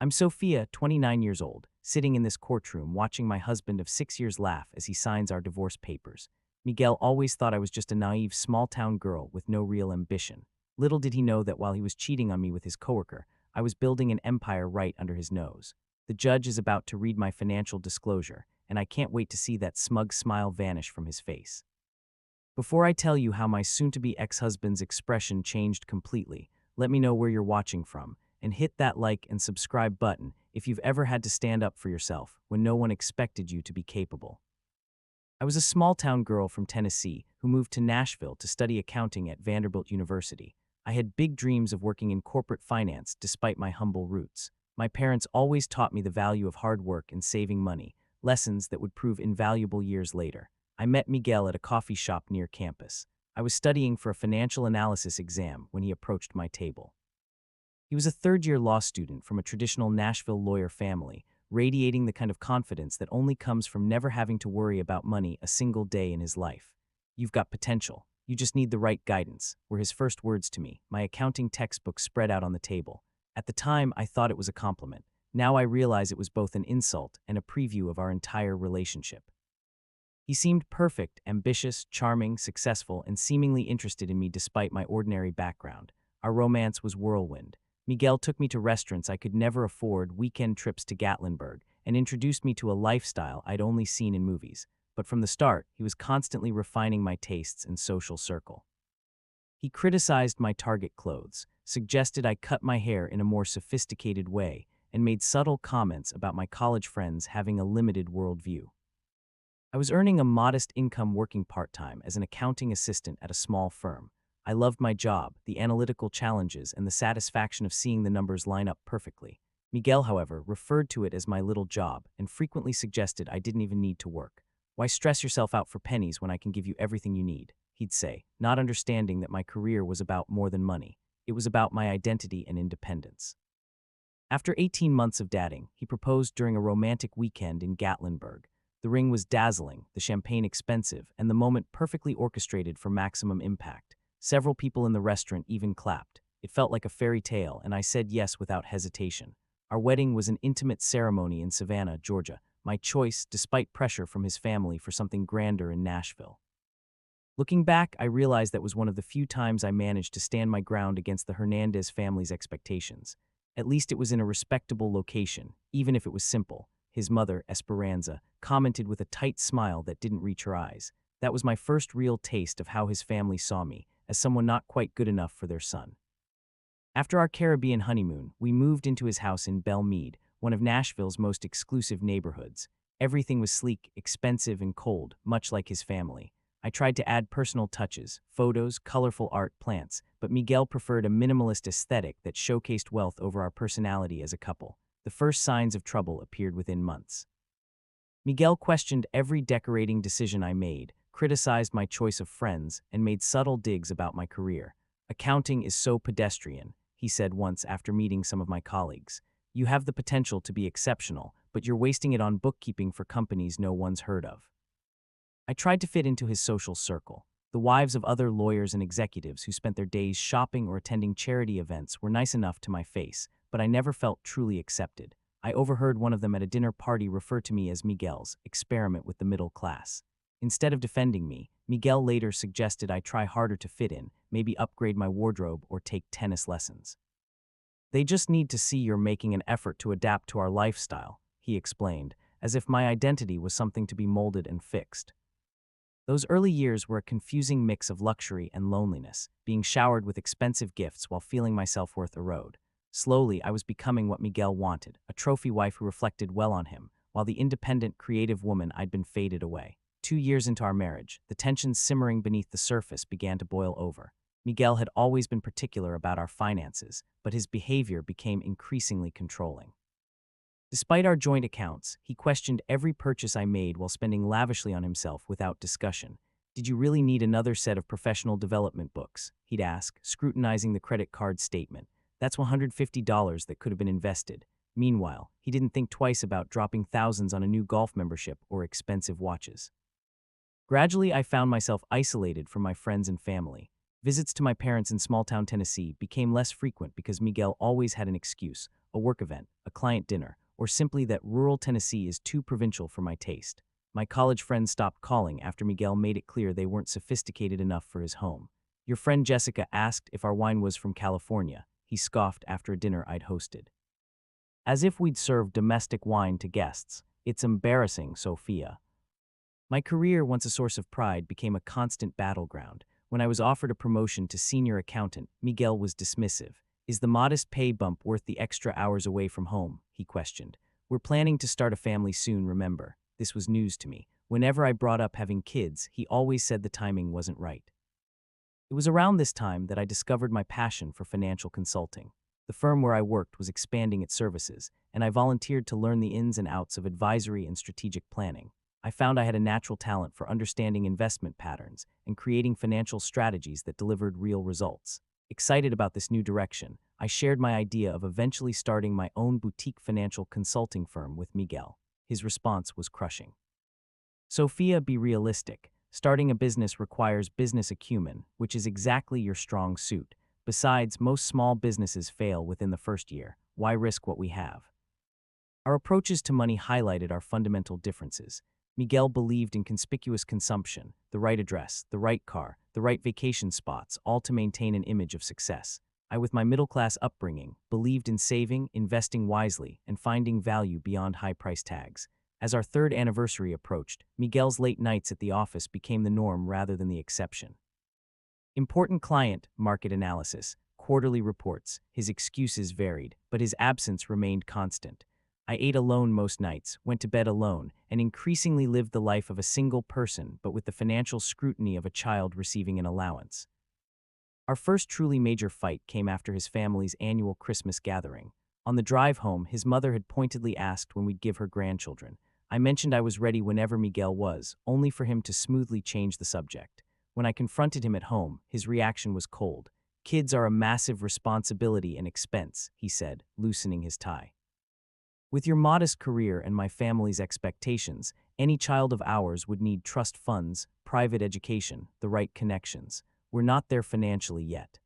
I'm Sophia, 29 years old, sitting in this courtroom watching my husband of 6 years laugh as he signs our divorce papers. Miguel always thought I was just a naive small-town girl with no real ambition. Little did he know that while he was cheating on me with his coworker, I was building an empire right under his nose. The judge is about to read my financial disclosure, and I can't wait to see that smug smile vanish from his face. Before I tell you how my soon-to-be ex-husband's expression changed completely, let me know where you're watching from, and hit that like and subscribe button if you've ever had to stand up for yourself when no one expected you to be capable. I was a small-town girl from Tennessee who moved to Nashville to study accounting at Vanderbilt University. I had big dreams of working in corporate finance despite my humble roots. My parents always taught me the value of hard work and saving money, lessons that would prove invaluable years later. I met Miguel at a coffee shop near campus. I was studying for a financial analysis exam when he approached my table. He was a third-year law student from a traditional Nashville lawyer family, radiating the kind of confidence that only comes from never having to worry about money a single day in his life. "You've got potential. You just need the right guidance," were his first words to me, my accounting textbook spread out on the table. At the time, I thought it was a compliment. Now I realize it was both an insult and a preview of our entire relationship. He seemed perfect, ambitious, charming, successful, and seemingly interested in me despite my ordinary background. Our romance was whirlwind. Miguel took me to restaurants I could never afford, weekend trips to Gatlinburg, and introduced me to a lifestyle I'd only seen in movies. But from the start, he was constantly refining my tastes and social circle. He criticized my Target clothes, suggested I cut my hair in a more sophisticated way, and made subtle comments about my college friends having a limited worldview. I was earning a modest income working part-time as an accounting assistant at a small firm. I loved my job, the analytical challenges, and the satisfaction of seeing the numbers line up perfectly. Miguel, however, referred to it as my little job and frequently suggested I didn't even need to work. "Why stress yourself out for pennies when I can give you everything you need?" he'd say, not understanding that my career was about more than money. It was about my identity and independence. After 18 months of dating, he proposed during a romantic weekend in Gatlinburg. The ring was dazzling, the champagne expensive, and the moment perfectly orchestrated for maximum impact. Several people in the restaurant even clapped. It felt like a fairy tale, and I said yes without hesitation. Our wedding was an intimate ceremony in Savannah, Georgia, my choice, despite pressure from his family, for something grander in Nashville. Looking back, I realized that was one of the few times I managed to stand my ground against the Hernandez family's expectations. At least it was in a respectable location, even if it was simple. His mother, Esperanza, commented with a tight smile that didn't reach her eyes. That was my first real taste of how his family saw me, as someone not quite good enough for their son. After our Caribbean honeymoon, we moved into his house in Belle Meade, one of Nashville's most exclusive neighborhoods. Everything was sleek, expensive, and cold, much like his family. I tried to add personal touches, photos, colorful art, plants, but Miguel preferred a minimalist aesthetic that showcased wealth over our personality as a couple. The first signs of trouble appeared within months. Miguel questioned every decorating decision I made, criticized my choice of friends, and made subtle digs about my career. "Accounting is so pedestrian," he said once after meeting some of my colleagues. "You have the potential to be exceptional, but you're wasting it on bookkeeping for companies no one's heard of." I tried to fit into his social circle. The wives of other lawyers and executives who spent their days shopping or attending charity events were nice enough to my face, but I never felt truly accepted. I overheard one of them at a dinner party refer to me as Miguel's experiment with the middle class. Instead of defending me, Miguel later suggested I try harder to fit in, maybe upgrade my wardrobe or take tennis lessons. "They just need to see you're making an effort to adapt to our lifestyle," he explained, as if my identity was something to be molded and fixed. Those early years were a confusing mix of luxury and loneliness, being showered with expensive gifts while feeling my self-worth erode. Slowly, I was becoming what Miguel wanted, a trophy wife who reflected well on him, while the independent, creative woman I'd been faded away. 2 years into our marriage, the tensions simmering beneath the surface began to boil over. Miguel had always been particular about our finances, but his behavior became increasingly controlling. Despite our joint accounts, he questioned every purchase I made while spending lavishly on himself without discussion. "Did you really need another set of professional development books?" he'd ask, scrutinizing the credit card statement. "That's $150 that could have been invested." Meanwhile, he didn't think twice about dropping thousands on a new golf membership or expensive watches. Gradually, I found myself isolated from my friends and family. Visits to my parents in small-town Tennessee became less frequent because Miguel always had an excuse, a work event, a client dinner, or simply that rural Tennessee is too provincial for my taste. My college friends stopped calling after Miguel made it clear they weren't sophisticated enough for his home. Your friend Jessica asked if our wine was from California. He scoffed after a dinner I'd hosted. As if we'd served domestic wine to guests. It's embarrassing, Sophia. My career, once a source of pride, became a constant battleground. When I was offered a promotion to senior accountant, Miguel was dismissive. Is the modest pay bump worth the extra hours away from home? He questioned. We're planning to start a family soon, remember. This was news to me. Whenever I brought up having kids, he always said the timing wasn't right. It was around this time that I discovered my passion for financial consulting. The firm where I worked was expanding its services, and I volunteered to learn the ins and outs of advisory and strategic planning. I found I had a natural talent for understanding investment patterns and creating financial strategies that delivered real results. Excited about this new direction, I shared my idea of eventually starting my own boutique financial consulting firm with Miguel. His response was crushing. Sophia, be realistic. Starting a business requires business acumen, which is exactly your strong suit. Besides, most small businesses fail within the first year. Why risk what we have? Our approaches to money highlighted our fundamental differences. Miguel believed in conspicuous consumption, the right address, the right car, the right vacation spots, all to maintain an image of success. I, with my middle-class upbringing, believed in saving, investing wisely, and finding value beyond high price tags. As our third anniversary approached, Miguel's late nights at the office became the norm rather than the exception. Important client, market analysis, quarterly reports, his excuses varied, but his absence remained constant. I ate alone most nights, went to bed alone, and increasingly lived the life of a single person but with the financial scrutiny of a child receiving an allowance. Our first truly major fight came after his family's annual Christmas gathering. On the drive home, his mother had pointedly asked when we'd give her grandchildren. I mentioned I was ready whenever Miguel was, only for him to smoothly change the subject. When I confronted him at home, his reaction was cold. Kids are a massive responsibility and expense, he said, loosening his tie. With your modest career and my family's expectations, any child of ours would need trust funds, private education, the right connections. We're not there financially yet.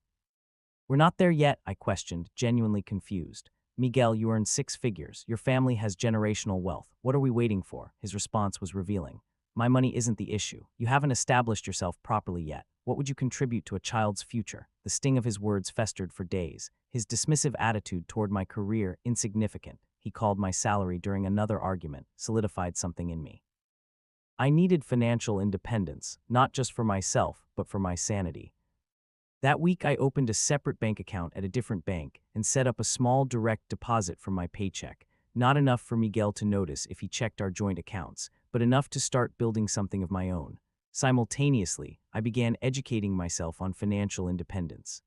We're not there yet, I questioned, genuinely confused. Miguel, you earn six figures. Your family has generational wealth. What are we waiting for? His response was revealing. My money isn't the issue. You haven't established yourself properly yet. What would you contribute to a child's future? The sting of his words festered for days. His dismissive attitude toward my career insignificant. He called my salary during another argument, solidified something in me. I needed financial independence, not just for myself, but for my sanity. That week, I opened a separate bank account at a different bank and set up a small direct deposit from my paycheck. Not enough for Miguel to notice if he checked our joint accounts, but enough to start building something of my own. Simultaneously, I began educating myself on financial independence.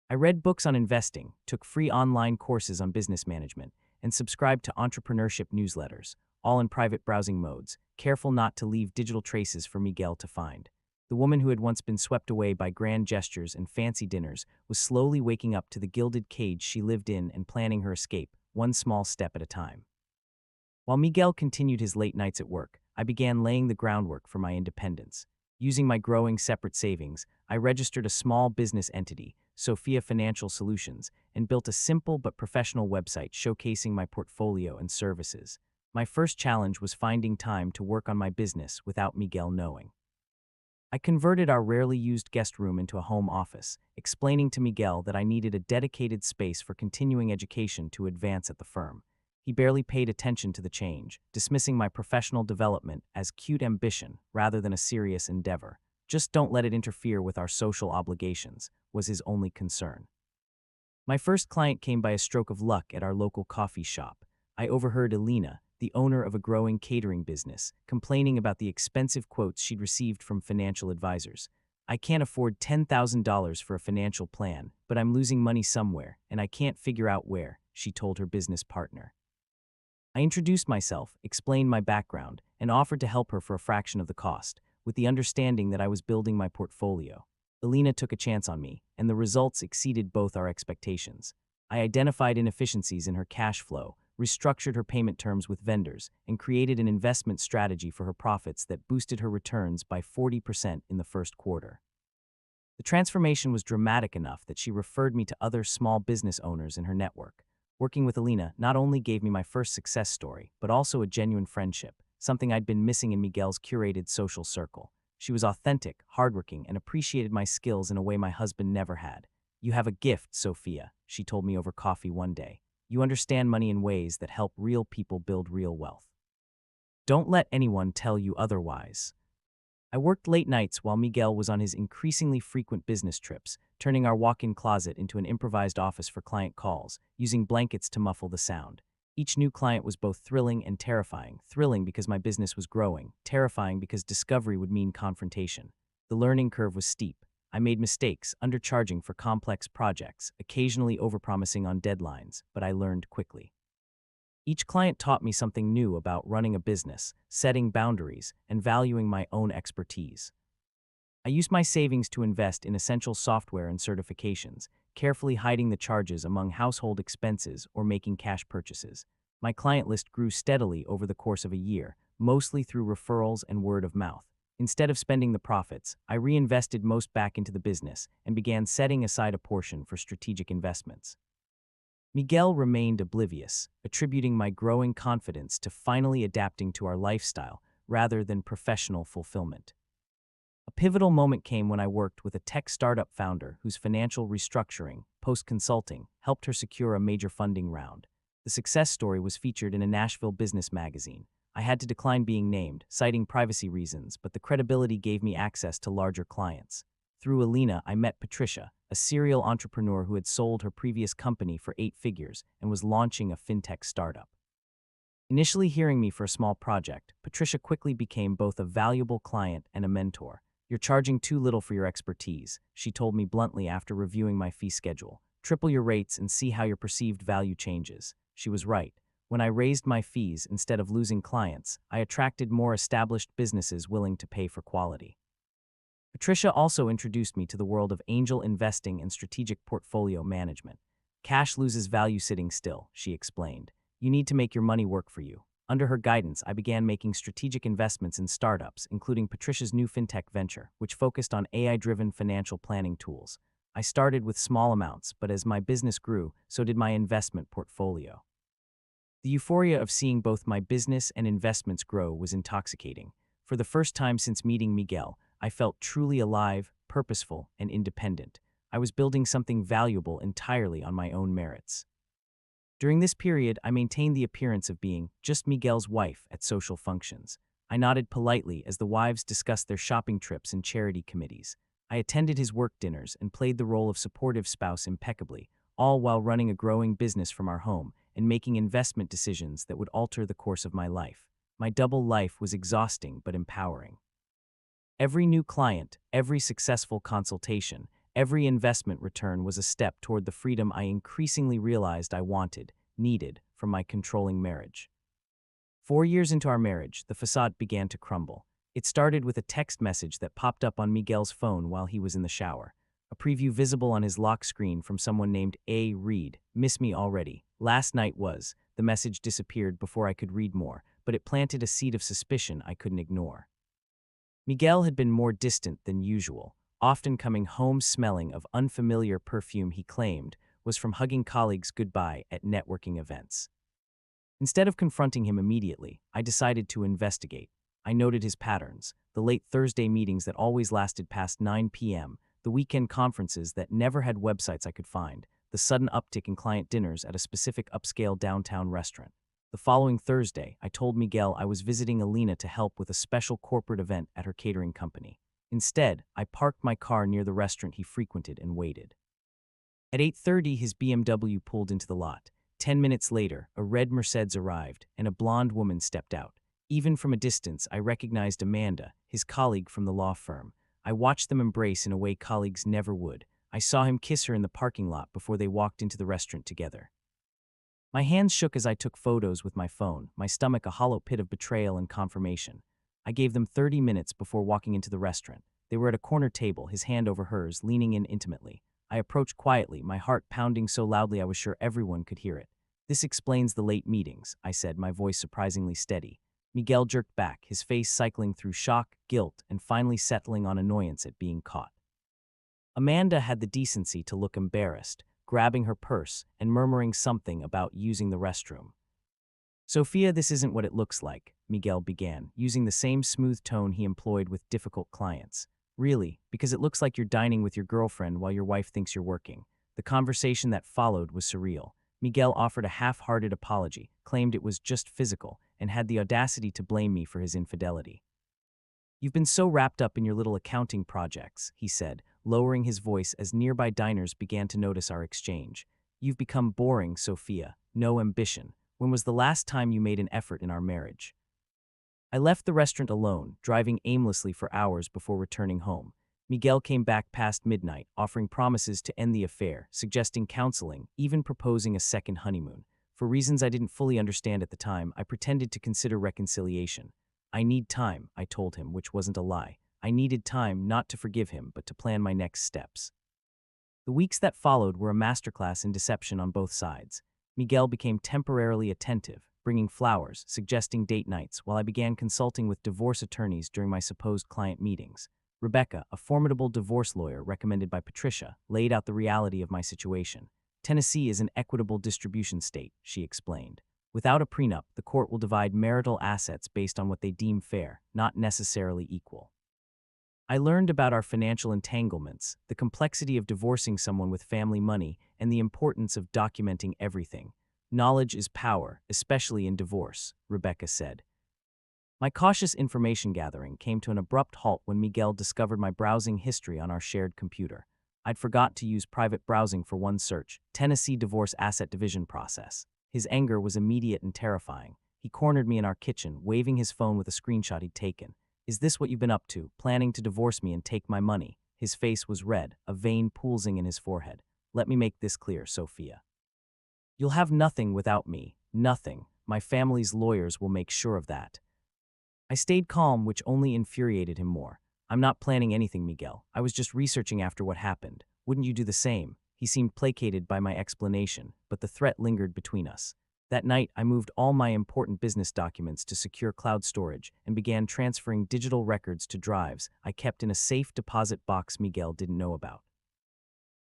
I read books on investing, took free online courses on business management, and subscribed to entrepreneurship newsletters, all in private browsing modes, careful not to leave digital traces for Miguel to find. The woman who had once been swept away by grand gestures and fancy dinners was slowly waking up to the gilded cage she lived in and planning her escape, one small step at a time. While Miguel continued his late nights at work, I began laying the groundwork for my independence. Using my growing separate savings, I registered a small business entity, Sophia Financial Solutions, and built a simple but professional website showcasing my portfolio and services. My first challenge was finding time to work on my business without Miguel knowing. I converted our rarely used guest room into a home office, explaining to Miguel that I needed a dedicated space for continuing education to advance at the firm. He barely paid attention to the change, dismissing my professional development as cute ambition rather than a serious endeavor. Just don't let it interfere with our social obligations, was his only concern. My first client came by a stroke of luck at our local coffee shop. I overheard Elena, the owner of a growing catering business, complaining about the expensive quotes she'd received from financial advisors. I can't afford $10,000 for a financial plan, but I'm losing money somewhere, and I can't figure out where, she told her business partner. I introduced myself, explained my background, and offered to help her for a fraction of the cost, with the understanding that I was building my portfolio. Elena took a chance on me, and the results exceeded both our expectations. I identified inefficiencies in her cash flow, restructured her payment terms with vendors, and created an investment strategy for her profits that boosted her returns by 40% in the first quarter. The transformation was dramatic enough that she referred me to other small business owners in her network. Working with Alina not only gave me my first success story, but also a genuine friendship, something I'd been missing in Miguel's curated social circle. She was authentic, hardworking, and appreciated my skills in a way my husband never had. "You have a gift, Sophia," she told me over coffee one day. "You understand money in ways that help real people build real wealth. Don't let anyone tell you otherwise." I worked late nights while Miguel was on his increasingly frequent business trips, turning our walk-in closet into an improvised office for client calls, using blankets to muffle the sound. Each new client was both thrilling and terrifying. Thrilling because my business was growing, terrifying because discovery would mean confrontation. The learning curve was steep. I made mistakes, undercharging for complex projects, occasionally overpromising on deadlines, but I learned quickly. Each client taught me something new about running a business, setting boundaries, and valuing my own expertise. I used my savings to invest in essential software and certifications, carefully hiding the charges among household expenses or making cash purchases. My client list grew steadily over the course of a year, mostly through referrals and word of mouth. Instead of spending the profits, I reinvested most back into the business and began setting aside a portion for strategic investments. Miguel remained oblivious, attributing my growing confidence to finally adapting to our lifestyle rather than professional fulfillment. A pivotal moment came when I worked with a tech startup founder whose financial restructuring, post-consulting, helped her secure a major funding round. The success story was featured in a Nashville business magazine. I had to decline being named, citing privacy reasons, but the credibility gave me access to larger clients. Through Alina, I met Patricia, a serial entrepreneur who had sold her previous company for 8 figures and was launching a fintech startup. Initially hearing me for a small project, Patricia quickly became both a valuable client and a mentor. "You're charging too little for your expertise," she told me bluntly after reviewing my fee schedule. "Triple your rates and see how your perceived value changes." She was right. When I raised my fees instead of losing clients, I attracted more established businesses willing to pay for quality. Patricia also introduced me to the world of angel investing and strategic portfolio management. "Cash loses value sitting still," she explained. "You need to make your money work for you." Under her guidance, I began making strategic investments in startups, including Patricia's new fintech venture, which focused on AI-driven financial planning tools. I started with small amounts, but as my business grew, so did my investment portfolio. The euphoria of seeing both my business and investments grow was intoxicating. For the first time since meeting Miguel, I felt truly alive, purposeful, and independent. I was building something valuable entirely on my own merits. During this period, I maintained the appearance of being just Miguel's wife at social functions. I nodded politely as the wives discussed their shopping trips and charity committees. I attended his work dinners and played the role of supportive spouse impeccably, all while running a growing business from our home and making investment decisions that would alter the course of my life. My double life was exhausting but empowering. Every new client, every successful consultation, every investment return was a step toward the freedom I increasingly realized I wanted, needed, from my controlling marriage. 4 years into our marriage, the facade began to crumble. It started with a text message that popped up on Miguel's phone while he was in the shower. A preview visible on his lock screen from someone named A. Reed. "Miss me already. Last night was." The message disappeared before I could read more, but it planted a seed of suspicion I couldn't ignore. Miguel had been more distant than usual, often coming home smelling of unfamiliar perfume he claimed was from hugging colleagues goodbye at networking events. Instead of confronting him immediately, I decided to investigate. I noted his patterns, the late Thursday meetings that always lasted past 9 p.m., the weekend conferences that never had websites I could find, the sudden uptick in client dinners at a specific upscale downtown restaurant. The following Thursday, I told Miguel I was visiting Alina to help with a special corporate event at her catering company. Instead, I parked my car near the restaurant he frequented and waited. At 8:30, his BMW pulled into the lot. 10 minutes later, a red Mercedes arrived, and a blonde woman stepped out. Even from a distance, I recognized Amanda, his colleague from the law firm. I watched them embrace in a way colleagues never would. I saw him kiss her in the parking lot before they walked into the restaurant together. My hands shook as I took photos with my phone, my stomach a hollow pit of betrayal and confirmation. I gave them 30 minutes before walking into the restaurant. They were at a corner table, his hand over hers, leaning in intimately. I approached quietly, my heart pounding so loudly I was sure everyone could hear it. "This explains the late meetings," I said, my voice surprisingly steady. Miguel jerked back, his face cycling through shock, guilt, and finally settling on annoyance at being caught. Amanda had the decency to look embarrassed. grabbing her purse and murmuring something about using the restroom. Sophia, this isn't what it looks like, Miguel began, using the same smooth tone he employed with difficult clients. Really, because it looks like you're dining with your girlfriend while your wife thinks you're working. The conversation that followed was surreal. Miguel offered a half-hearted apology, claimed it was just physical, and had the audacity to blame me for his infidelity. You've been so wrapped up in your little accounting projects, he said, lowering his voice as nearby diners began to notice our exchange. You've become boring, Sophia. No ambition. When was the last time you made an effort in our marriage? I left the restaurant alone, driving aimlessly for hours before returning home. Miguel came back past midnight, offering promises to end the affair, suggesting counseling, even proposing a second honeymoon. For reasons I didn't fully understand at the time, I pretended to consider reconciliation. I need time, I told him, which wasn't a lie. I needed time not to forgive him, but to plan my next steps. The weeks that followed were a masterclass in deception on both sides. Miguel became temporarily attentive, bringing flowers, suggesting date nights, while I began consulting with divorce attorneys during my supposed client meetings. Rebecca, a formidable divorce lawyer recommended by Patricia, laid out the reality of my situation. Tennessee is an equitable distribution state, she explained. Without a prenup, the court will divide marital assets based on what they deem fair, not necessarily equal. I learned about our financial entanglements, the complexity of divorcing someone with family money, and the importance of documenting everything. Knowledge is power, especially in divorce, Rebecca said. My cautious information gathering came to an abrupt halt when Miguel discovered my browsing history on our shared computer. I'd forgot to use private browsing for one search, Tennessee Divorce Asset Division Process. His anger was immediate and terrifying. He cornered me in our kitchen, waving his phone with a screenshot he'd taken. Is this what you've been up to, planning to divorce me and take my money? His face was red, a vein pulsing in his forehead. Let me make this clear, Sophia. You'll have nothing without me, nothing. My family's lawyers will make sure of that. I stayed calm, which only infuriated him more. I'm not planning anything, Miguel. I was just researching after what happened. Wouldn't you do the same? He seemed placated by my explanation, but the threat lingered between us. That night, I moved all my important business documents to secure cloud storage and began transferring digital records to drives I kept in a safe deposit box Miguel didn't know about.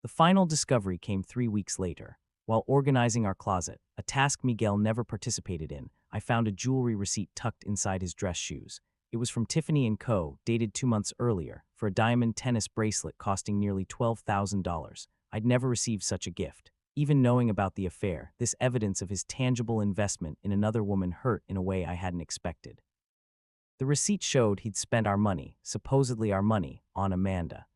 The final discovery came 3 weeks later. While organizing our closet, a task Miguel never participated in, I found a jewelry receipt tucked inside his dress shoes. It was from Tiffany & Co., dated 2 months earlier, for a diamond tennis bracelet costing nearly $12,000. I'd never received such a gift. Even knowing about the affair, this evidence of his tangible investment in another woman hurt in a way I hadn't expected. The receipt showed he'd spent our money, supposedly our money, on Amanda.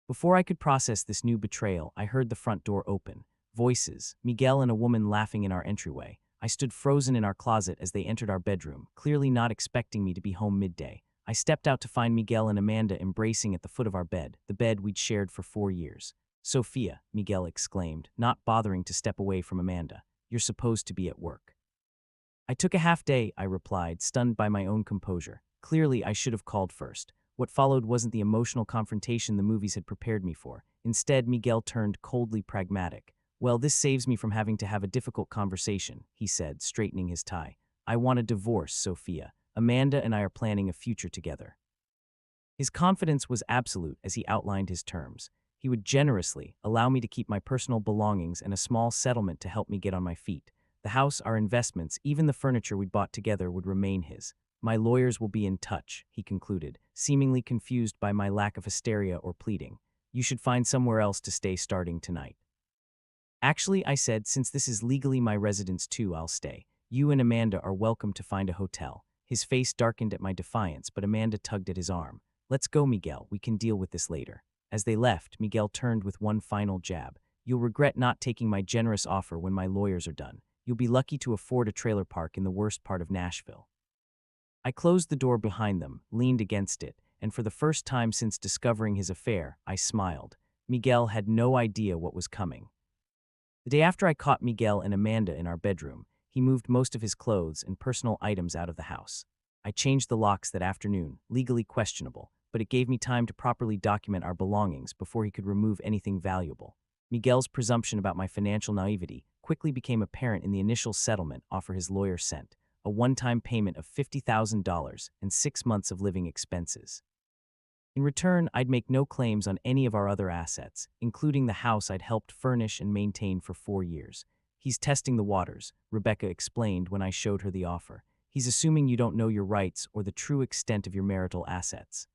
Before I could process this new betrayal, I heard the front door open. Voices, Miguel and a woman laughing in our entryway. I stood frozen in our closet as they entered our bedroom, clearly not expecting me to be home midday. I stepped out to find Miguel and Amanda embracing at the foot of our bed, the bed we'd shared for 4 years. Sophia, Miguel exclaimed, not bothering to step away from Amanda. You're supposed to be at work. I took a half day, I replied, stunned by my own composure. Clearly, I should have called first. What followed wasn't the emotional confrontation the movies had prepared me for. Instead, Miguel turned coldly pragmatic. Well, this saves me from having to have a difficult conversation, he said, straightening his tie. I want a divorce, Sophia. Amanda and I are planning a future together. His confidence was absolute as he outlined his terms. He would generously allow me to keep my personal belongings and a small settlement to help me get on my feet. The house, our investments, even the furniture we'd bought together would remain his. My lawyers will be in touch, he concluded, seemingly confused by my lack of hysteria or pleading. You should find somewhere else to stay starting tonight. Actually, I said, since this is legally my residence too, I'll stay. You and Amanda are welcome to find a hotel. His face darkened at my defiance, but Amanda tugged at his arm. Let's go, Miguel. We can deal with this later. As they left, Miguel turned with one final jab. You'll regret not taking my generous offer when my lawyers are done. You'll be lucky to afford a trailer park in the worst part of Nashville. I closed the door behind them, leaned against it, and for the first time since discovering his affair, I smiled. Miguel had no idea what was coming. The day after I caught Miguel and Amanda in our bedroom, he moved most of his clothes and personal items out of the house. I changed the locks that afternoon, legally questionable, but it gave me time to properly document our belongings before he could remove anything valuable. Miguel's presumption about my financial naivety quickly became apparent in the initial settlement offer his lawyer sent, a one-time payment of $50,000 and 6 months of living expenses. In return, I'd make no claims on any of our other assets, including the house I'd helped furnish and maintain for 4 years. He's testing the waters, Rebecca explained when I showed her the offer. He's assuming you don't know your rights or the true extent of your marital assets.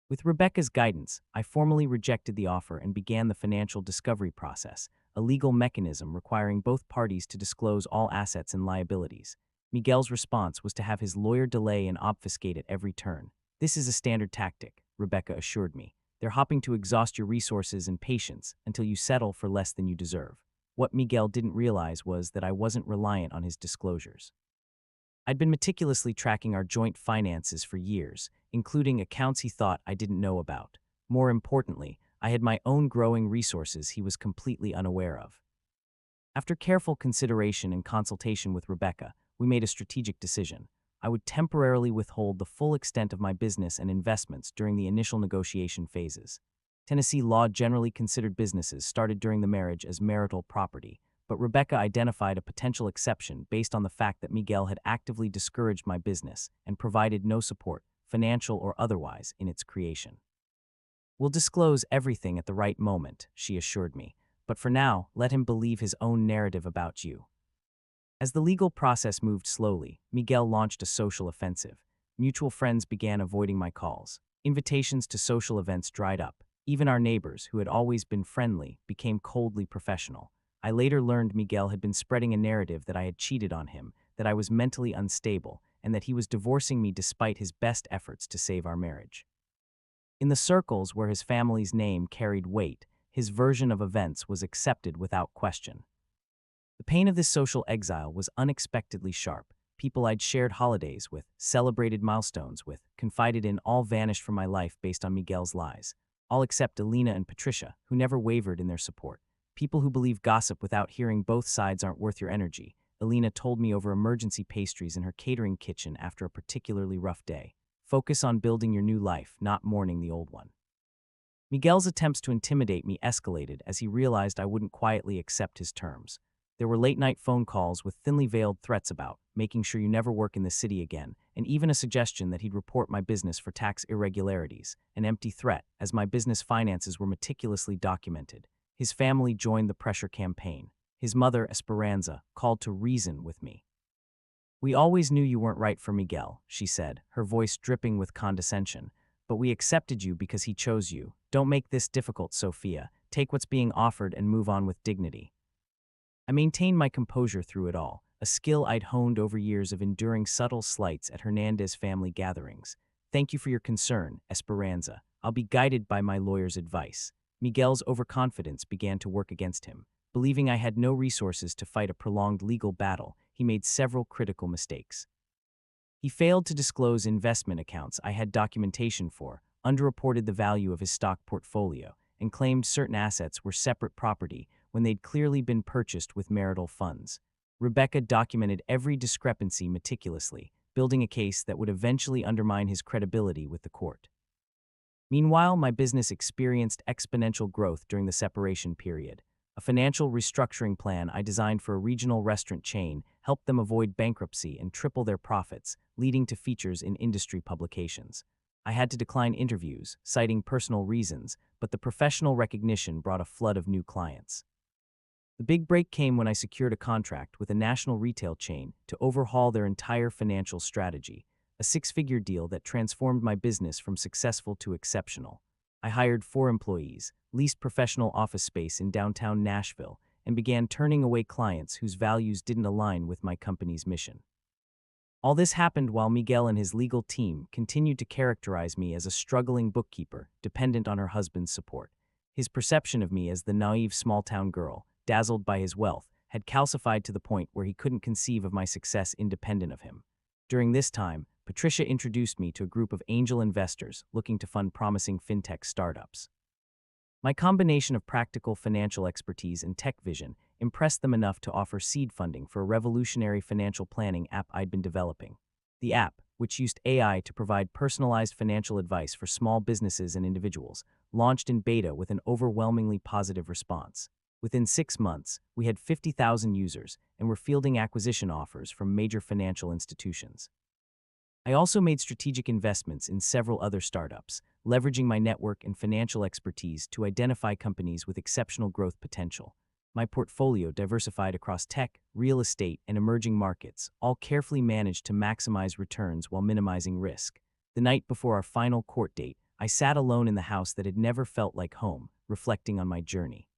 With Rebecca's guidance, I formally rejected the offer and began the financial discovery process, a legal mechanism requiring both parties to disclose all assets and liabilities. Miguel's response was to have his lawyer delay and obfuscate at every turn. This is a standard tactic, Rebecca assured me. They're hoping to exhaust your resources and patience until you settle for less than you deserve. What Miguel didn't realize was that I wasn't reliant on his disclosures. I'd been meticulously tracking our joint finances for years, including accounts he thought I didn't know about. More importantly, I had my own growing resources he was completely unaware of. After careful consideration and consultation with Rebecca, we made a strategic decision. I would temporarily withhold the full extent of my business and investments during the initial negotiation phases. Tennessee law generally considered businesses started during the marriage as marital property, but Rebecca identified a potential exception based on the fact that Miguel had actively discouraged my business and provided no support, financial or otherwise, in its creation. We'll disclose everything at the right moment, she assured me, but for now, let him believe his own narrative about you. As the legal process moved slowly, Miguel launched a social offensive. Mutual friends began avoiding my calls. Invitations to social events dried up. Even our neighbors, who had always been friendly, became coldly professional. I later learned Miguel had been spreading a narrative that I had cheated on him, that I was mentally unstable, and that he was divorcing me despite his best efforts to save our marriage. In the circles where his family's name carried weight, his version of events was accepted without question. The pain of this social exile was unexpectedly sharp. People I'd shared holidays with, celebrated milestones with, confided in, all vanished from my life based on Miguel's lies. All except Alina and Patricia, who never wavered in their support. People who believe gossip without hearing both sides aren't worth your energy, Alina told me over emergency pastries in her catering kitchen after a particularly rough day. Focus on building your new life, not mourning the old one. Miguel's attempts to intimidate me escalated as he realized I wouldn't quietly accept his terms. There were late-night phone calls with thinly veiled threats about making sure you never work in the city again, and even a suggestion that he'd report my business for tax irregularities, an empty threat, as my business finances were meticulously documented. His family joined the pressure campaign. His mother, Esperanza, called to reason with me. We always knew you weren't right for Miguel, she said, her voice dripping with condescension. But we accepted you because he chose you. Don't make this difficult, Sophia. Take what's being offered and move on with dignity. I maintained my composure through it all, a skill I'd honed over years of enduring subtle slights at Hernandez family gatherings. Thank you for your concern, Esperanza. I'll be guided by my lawyer's advice. Miguel's overconfidence began to work against him. Believing I had no resources to fight a prolonged legal battle, he made several critical mistakes. He failed to disclose investment accounts I had documentation for, underreported the value of his stock portfolio, and claimed certain assets were separate property when they'd clearly been purchased with marital funds. Rebecca documented every discrepancy meticulously, building a case that would eventually undermine his credibility with the court. Meanwhile, my business experienced exponential growth during the separation period. A financial restructuring plan I designed for a regional restaurant chain helped them avoid bankruptcy and triple their profits, leading to features in industry publications. I had to decline interviews, citing personal reasons, but the professional recognition brought a flood of new clients. The big break came when I secured a contract with a national retail chain to overhaul their entire financial strategy, a six-figure deal that transformed my business from successful to exceptional. I hired 4 employees, leased professional office space in downtown Nashville, and began turning away clients whose values didn't align with my company's mission. All this happened while Miguel and his legal team continued to characterize me as a struggling bookkeeper, dependent on her husband's support. His perception of me as the naive small-town girl, dazzled by his wealth, had calcified to the point where he couldn't conceive of my success independent of him. During this time, Patricia introduced me to a group of angel investors looking to fund promising fintech startups. My combination of practical financial expertise and tech vision impressed them enough to offer seed funding for a revolutionary financial planning app I'd been developing. The app, which used AI to provide personalized financial advice for small businesses and individuals, launched in beta with an overwhelmingly positive response. Within 6 months, we had 50,000 users and were fielding acquisition offers from major financial institutions. I also made strategic investments in several other startups, leveraging my network and financial expertise to identify companies with exceptional growth potential. My portfolio diversified across tech, real estate, and emerging markets, all carefully managed to maximize returns while minimizing risk. The night before our final court date, I sat alone in the house that had never felt like home, reflecting on my journey.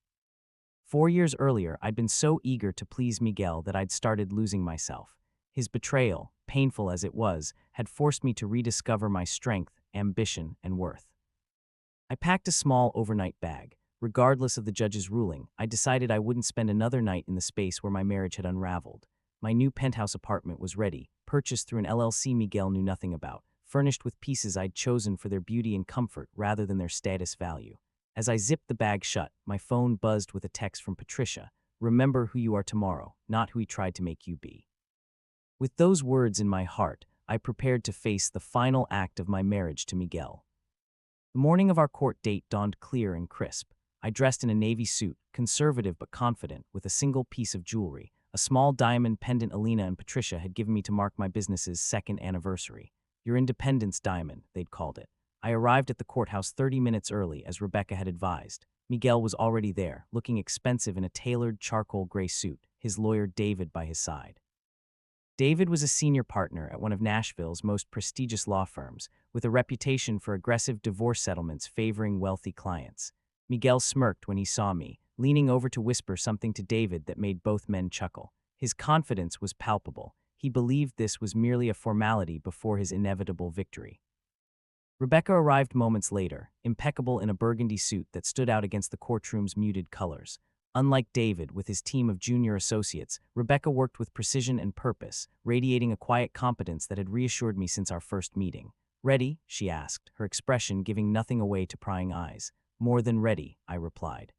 4 years earlier, I'd been so eager to please Miguel that I'd started losing myself. His betrayal, painful as it was, had forced me to rediscover my strength, ambition, and worth. I packed a small overnight bag. Regardless of the judge's ruling, I decided I wouldn't spend another night in the space where my marriage had unraveled. My new penthouse apartment was ready, purchased through an LLC Miguel knew nothing about, furnished with pieces I'd chosen for their beauty and comfort rather than their status value. As I zipped the bag shut, my phone buzzed with a text from Patricia. "Remember who you are tomorrow, not who he tried to make you be." With those words in my heart, I prepared to face the final act of my marriage to Miguel. The morning of our court date dawned clear and crisp. I dressed in a navy suit, conservative but confident, with a single piece of jewelry, a small diamond pendant Alina and Patricia had given me to mark my business's second anniversary. Your Independence Diamond, they'd called it. I arrived at the courthouse 30 minutes early, as Rebecca had advised. Miguel was already there, looking expensive in a tailored charcoal gray suit, his lawyer David by his side. David was a senior partner at one of Nashville's most prestigious law firms, with a reputation for aggressive divorce settlements favoring wealthy clients. Miguel smirked when he saw me, leaning over to whisper something to David that made both men chuckle. His confidence was palpable. He believed this was merely a formality before his inevitable victory. Rebecca arrived moments later, impeccable in a burgundy suit that stood out against the courtroom's muted colors. Unlike David, with his team of junior associates, Rebecca worked with precision and purpose, radiating a quiet competence that had reassured me since our first meeting. "Ready?" she asked, her expression giving nothing away to prying eyes. "More than ready," I replied.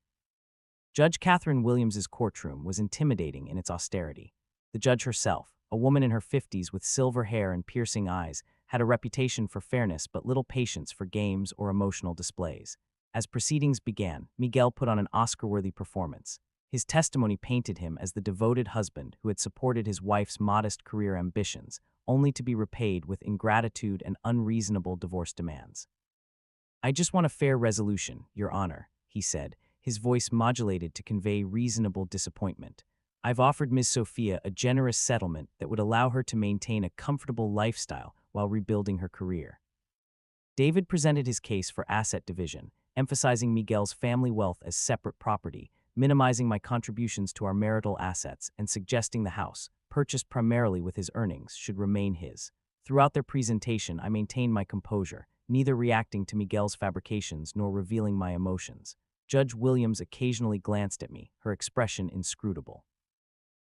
Judge Catherine Williams's courtroom was intimidating in its austerity. The judge herself, a woman in her 50s with silver hair and piercing eyes, had a reputation for fairness but little patience for games or emotional displays. As proceedings began, Miguel put on an Oscar-worthy performance. His testimony painted him as the devoted husband who had supported his wife's modest career ambitions, only to be repaid with ingratitude and unreasonable divorce demands. "I just want a fair resolution, Your Honor," he said, his voice modulated to convey reasonable disappointment. "I've offered Ms. Sophia a generous settlement that would allow her to maintain a comfortable lifestyle while rebuilding her career." David presented his case for asset division, emphasizing Miguel's family wealth as separate property, minimizing my contributions to our marital assets, and suggesting the house, purchased primarily with his earnings, should remain his. Throughout their presentation, I maintained my composure, neither reacting to Miguel's fabrications nor revealing my emotions. Judge Williams occasionally glanced at me, her expression inscrutable.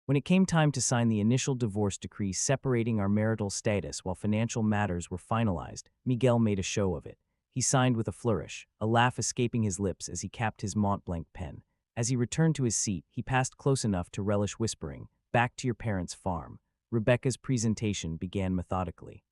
When it came time to sign the initial divorce decree separating our marital status while financial matters were finalized, Miguel made a show of it. He signed with a flourish, a laugh escaping his lips as he capped his Mont Blanc pen. As he returned to his seat, he passed close enough to relish whispering, "Back to your parents' farm." Rebecca's presentation began methodically.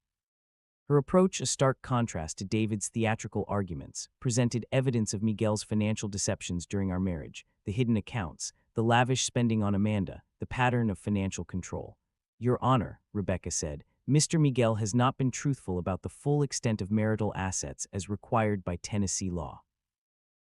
Her approach, a stark contrast to David's theatrical arguments, presented evidence of Miguel's financial deceptions during our marriage, the hidden accounts, the lavish spending on Amanda, the pattern of financial control. "Your Honor," Rebecca said, "Mr. Miguel has not been truthful about the full extent of marital assets as required by Tennessee law."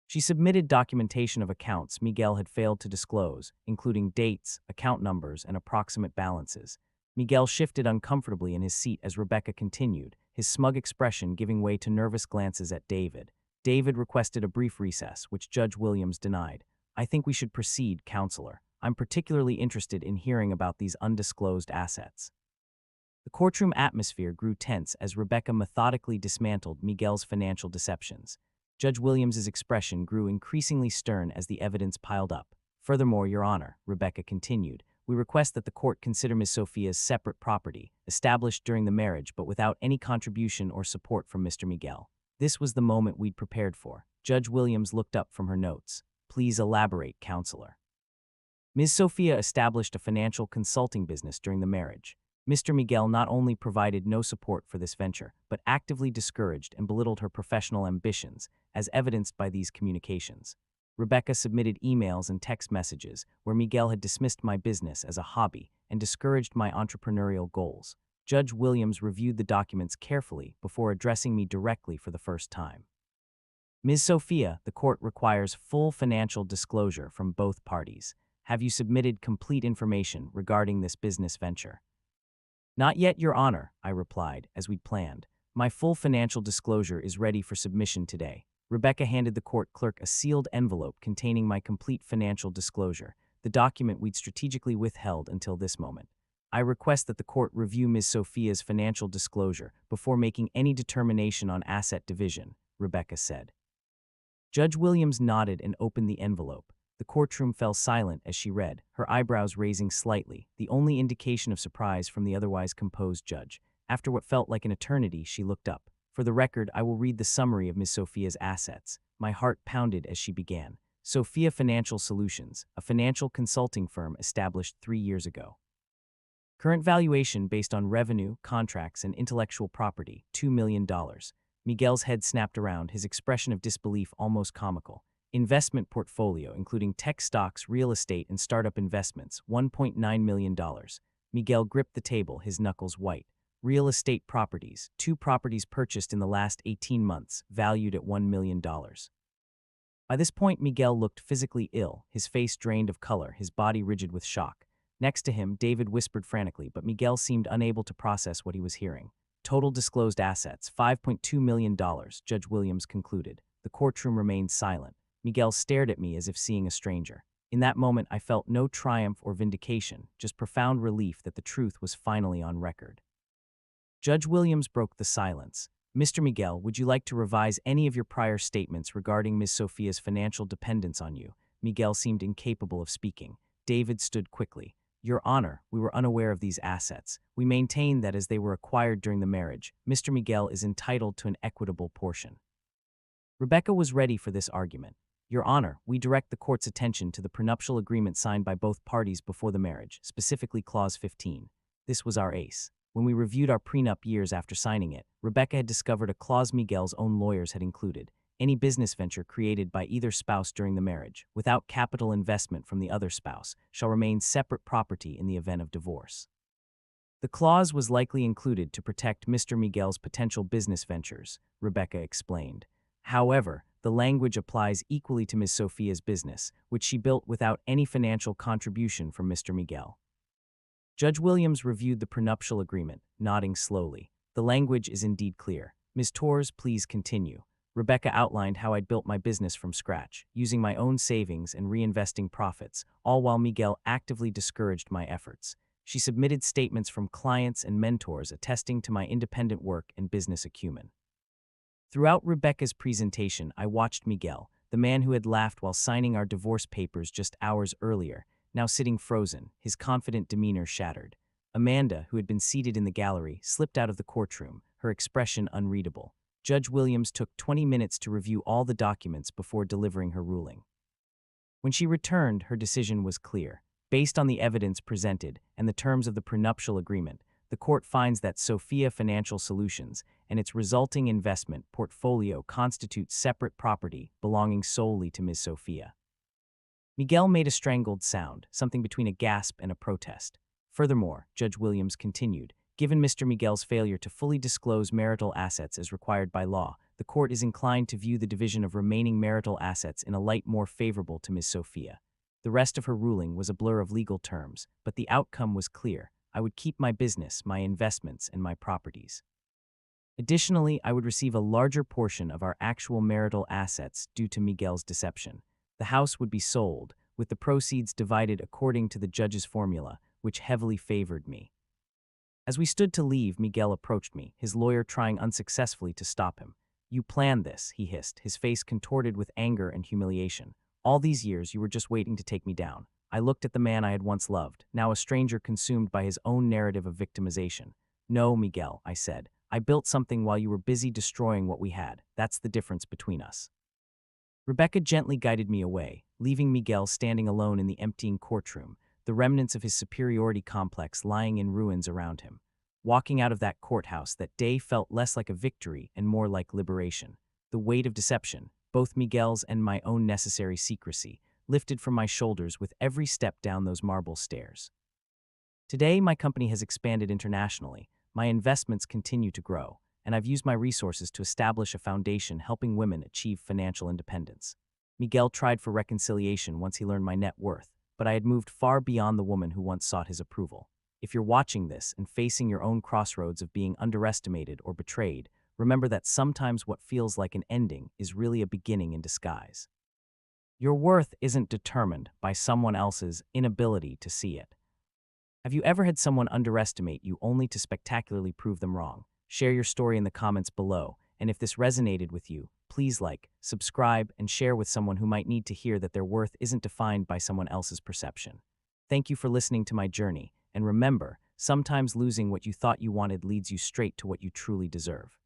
She submitted documentation of accounts Miguel had failed to disclose, including dates, account numbers, and approximate balances. Miguel shifted uncomfortably in his seat as Rebecca continued, his smug expression giving way to nervous glances at David. David requested a brief recess, which Judge Williams denied. "I think we should proceed, Counselor. I'm particularly interested in hearing about these undisclosed assets." The courtroom atmosphere grew tense as Rebecca methodically dismantled Miguel's financial deceptions. Judge Williams's expression grew increasingly stern as the evidence piled up. "Furthermore, Your Honor," Rebecca continued, "we request that the court consider Ms. Sophia's separate property, established during the marriage but without any contribution or support from Mr. Miguel." This was the moment we'd prepared for. Judge Williams looked up from her notes. "Please elaborate, Counselor." "Ms. Sophia established a financial consulting business during the marriage. Mr. Miguel not only provided no support for this venture, but actively discouraged and belittled her professional ambitions, as evidenced by these communications." Rebecca submitted emails and text messages where Miguel had dismissed my business as a hobby and discouraged my entrepreneurial goals. Judge Williams reviewed the documents carefully before addressing me directly for the first time. Ms. Sophia, the court requires full financial disclosure from both parties. Have you submitted complete information regarding this business venture? Not yet, Your Honor, I replied, as we'd planned. My full financial disclosure is ready for submission today. Rebecca handed the court clerk a sealed envelope containing my complete financial disclosure, the document we'd strategically withheld until this moment. I request that the court review Ms. Sophia's financial disclosure before making any determination on asset division, Rebecca said. Judge Williams nodded and opened the envelope. The courtroom fell silent as she read, her eyebrows raising slightly, the only indication of surprise from the otherwise composed judge. After what felt like an eternity, she looked up. For the record, I will read the summary of Ms. Sophia's assets. My heart pounded as she began. Sophia Financial Solutions, a financial consulting firm established 3 years ago. Current valuation based on revenue, contracts, and intellectual property, $2 million. Miguel's head snapped around, his expression of disbelief almost comical. Investment portfolio, including tech stocks, real estate, and startup investments, $1.9 million. Miguel gripped the table, his knuckles white. Real estate properties, 2 properties purchased in the last 18 months, valued at $1 million. By this point, Miguel looked physically ill, his face drained of color, his body rigid with shock. Next to him, David whispered frantically, but Miguel seemed unable to process what he was hearing. Total disclosed assets, $5.2 million, Judge Williams concluded. The courtroom remained silent. Miguel stared at me as if seeing a stranger. In that moment, I felt no triumph or vindication, just profound relief that the truth was finally on record. Judge Williams broke the silence. Mr. Miguel, would you like to revise any of your prior statements regarding Ms. Sophia's financial dependence on you? Miguel seemed incapable of speaking. David stood quickly. Your Honor, we were unaware of these assets. We maintain that as they were acquired during the marriage, Mr. Miguel is entitled to an equitable portion. Rebecca was ready for this argument. Your Honor, we direct the court's attention to the prenuptial agreement signed by both parties before the marriage, specifically Clause 15. This was our ace. When we reviewed our prenup years after signing it, Rebecca had discovered a clause Miguel's own lawyers had included. Any business venture created by either spouse during the marriage, without capital investment from the other spouse, shall remain separate property in the event of divorce. The clause was likely included to protect Mr. Miguel's potential business ventures, Rebecca explained. However, the language applies equally to Ms. Sophia's business, which she built without any financial contribution from Mr. Miguel. Judge Williams reviewed the prenuptial agreement, nodding slowly. The language is indeed clear. Ms. Torres, please continue. Rebecca outlined how I'd built my business from scratch, using my own savings and reinvesting profits, all while Miguel actively discouraged my efforts. She submitted statements from clients and mentors attesting to my independent work and business acumen. Throughout Rebecca's presentation, I watched Miguel, the man who had laughed while signing our divorce papers just hours earlier, now sitting frozen, his confident demeanor shattered. Amanda, who had been seated in the gallery, slipped out of the courtroom, her expression unreadable. Judge Williams took 20 minutes to review all the documents before delivering her ruling. When she returned, her decision was clear. Based on the evidence presented and the terms of the prenuptial agreement, the court finds that Sophia Financial Solutions and its resulting investment portfolio constitute separate property belonging solely to Ms. Sophia. Miguel made a strangled sound, something between a gasp and a protest. Furthermore, Judge Williams continued, given Mr. Miguel's failure to fully disclose marital assets as required by law, the court is inclined to view the division of remaining marital assets in a light more favorable to Ms. Sophia. The rest of her ruling was a blur of legal terms, but the outcome was clear. I would keep my business, my investments, and my properties. Additionally, I would receive a larger portion of our actual marital assets due to Miguel's deception. The house would be sold, with the proceeds divided according to the judge's formula, which heavily favored me. As we stood to leave, Miguel approached me, his lawyer trying unsuccessfully to stop him. You planned this, he hissed, his face contorted with anger and humiliation. All these years you were just waiting to take me down. I looked at the man I had once loved, now a stranger consumed by his own narrative of victimization. No, Miguel, I said. I built something while you were busy destroying what we had. That's the difference between us. Rebecca gently guided me away, leaving Miguel standing alone in the emptying courtroom, the remnants of his superiority complex lying in ruins around him. Walking out of that courthouse that day felt less like a victory and more like liberation. The weight of deception, both Miguel's and my own necessary secrecy, lifted from my shoulders with every step down those marble stairs. Today, my company has expanded internationally. my investments continue to grow, and I've used my resources to establish a foundation helping women achieve financial independence. Miguel tried for reconciliation once he learned my net worth, but I had moved far beyond the woman who once sought his approval. If you're watching this and facing your own crossroads of being underestimated or betrayed, remember that sometimes what feels like an ending is really a beginning in disguise. Your worth isn't determined by someone else's inability to see it. Have you ever had someone underestimate you only to spectacularly prove them wrong? Share your story in the comments below, and if this resonated with you, please like, subscribe, and share with someone who might need to hear that their worth isn't defined by someone else's perception. Thank you for listening to my journey, and remember, sometimes losing what you thought you wanted leads you straight to what you truly deserve.